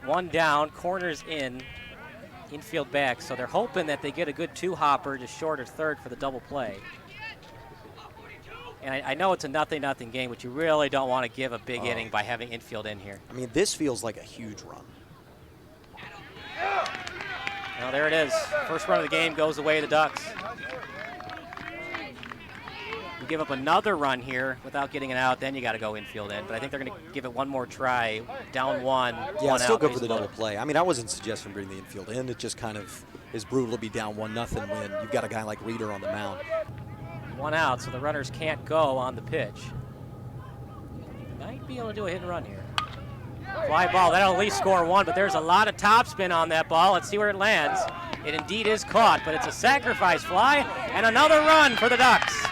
One down, corners in, infield back. So they're hoping that they get a good two-hopper to short or third for the double play. And I know it's a 0-0 game, but you really don't want to give a big inning by having infield in here. I mean, this feels like a huge run. Well, there it is. First run of the game goes away to the Ducks. You give up another run here without getting it out, then you got to go infield in. But I think they're going to give it one more try. Down one. Yeah, one still out, go for the double play. I mean, I wasn't suggesting bringing the infield in. It just kind of is brutal to be down 1-0 when you've got a guy like Reeder on the mound. One out, so the runners can't go on the pitch. Might be able to do a hit and run here. Fly ball, that'll at least score one, but there's a lot of topspin on that ball. Let's see where it lands. It indeed is caught, but it's a sacrifice fly, and another run for the Ducks.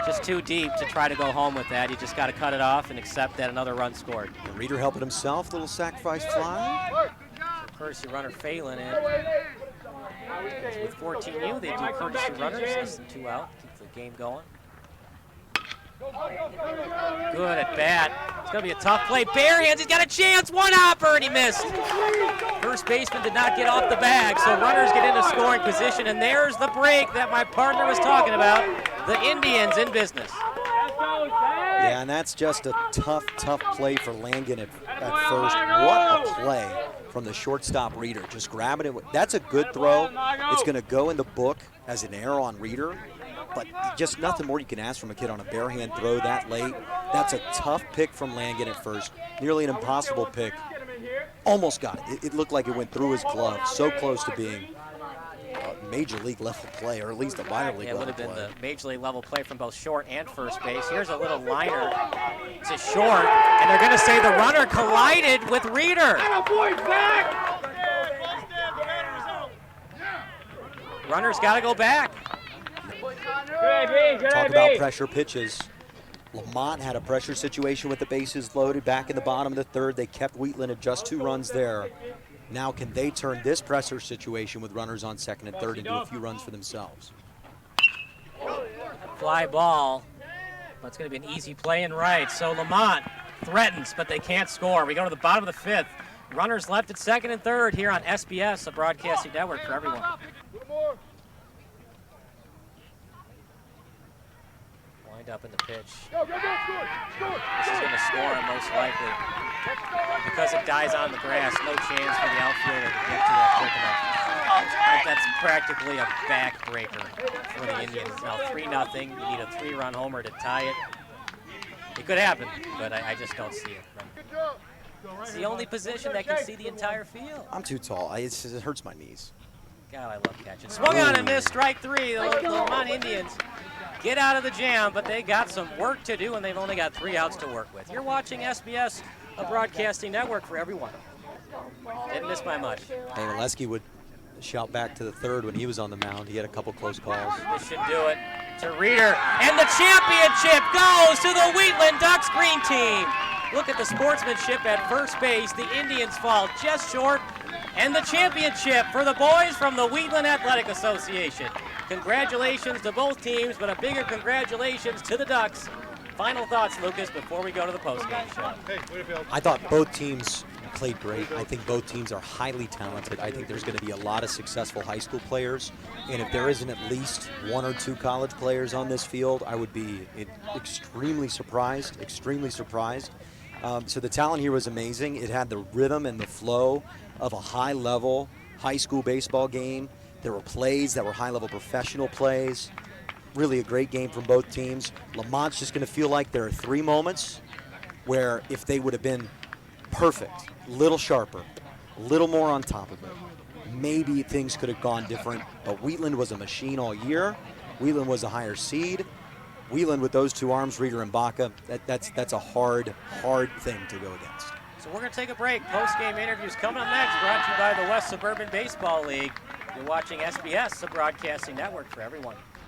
Just too deep to try to go home with that. You just got to cut it off and accept that another run scored. And Reeder helping himself, little sacrifice fly. So courtesy runner Phelan in. With 14U, they do courtesy runners, less than 2 out, keep the game going. Good at bat. It's going to be a tough play. Bare hands, he's got a chance. One hopper, and he missed. First baseman did not get off the bag, so runners get into scoring position, and there's the break that my partner was talking about. The Indians in business. Yeah, and that's just a tough play for Langen at first. What a play from the shortstop Reeder. Just grabbing it. That's a good throw. It's going to go in the book as an error on Reeder. But just nothing more you can ask from a kid on a bare hand throw that late. That's a tough pick from Langen at first. Nearly an impossible pick. Almost got it. It looked like it went through his glove. So close to being a major league level play, or at least a minor league level play. It would have been the major league level play from both short and first base. Here's a little liner to short, and they're going to say the runner collided with Reeder. Runner's got to go back. Talk about pressure pitches. Lemont had a pressure situation with the bases loaded back in the bottom of the third. They kept Wheatland at just 2 runs there. Now can they turn this pressure situation with runners on second and third into a few runs for themselves? Fly ball, but it's going to be an easy play in right. So Lemont threatens, but they can't score. We go to the bottom of the 5th. Runners left at second and third here on SBS, the broadcasting network for everyone. Up in the pitch. This is going to score him most likely. Because it dies on the grass, no chance for the outfielder to get to that quick enough. That's practically a backbreaker for the Indians. Now 3-0. You need a 3-run homer to tie it. It could happen, but I just don't see it. It's the only position that can see the entire field. I'm too tall. It hurts my knees. God, I love catching. Swung on and missed, strike 3. The Lemont Indians get out of the jam, but they got some work to do, and they've only got 3 outs to work with. You're watching SBS, a broadcasting network for everyone. Didn't miss by much. Hey, Molesky would shout back to the third when he was on the mound. He had a couple close calls. This should do it to Reeder, and the championship goes to the Wheatland Ducks green team. Look at the sportsmanship at first base. The Indians fall just short, and the championship for the boys from the Wheatland Athletic Association. Congratulations to both teams, but a bigger congratulations to the Ducks. Final thoughts, Lucas, before we go to the postgame show. I thought both teams played great. I think both teams are highly talented. I think there's going to be a lot of successful high school players, and if there isn't at least 1 or 2 college players on this field, I would be extremely surprised, So the talent here was amazing. It had the rhythm and the flow of a high-level high school baseball game. There were plays that were high-level professional plays. Really a great game from both teams. Lamont's just going to feel like there are 3 moments where if they would have been perfect, a little sharper, a little more on top of it, maybe things could have gone different. But Wheatland was a machine all year. Wheatland was a higher seed. Wheatland with those 2 arms, Reeder and Baca, that's a hard thing to go against. So we're going to take a break. Post-game interviews coming up next, brought to you by the West Suburban Baseball League. You're watching SBS, the broadcasting network for everyone.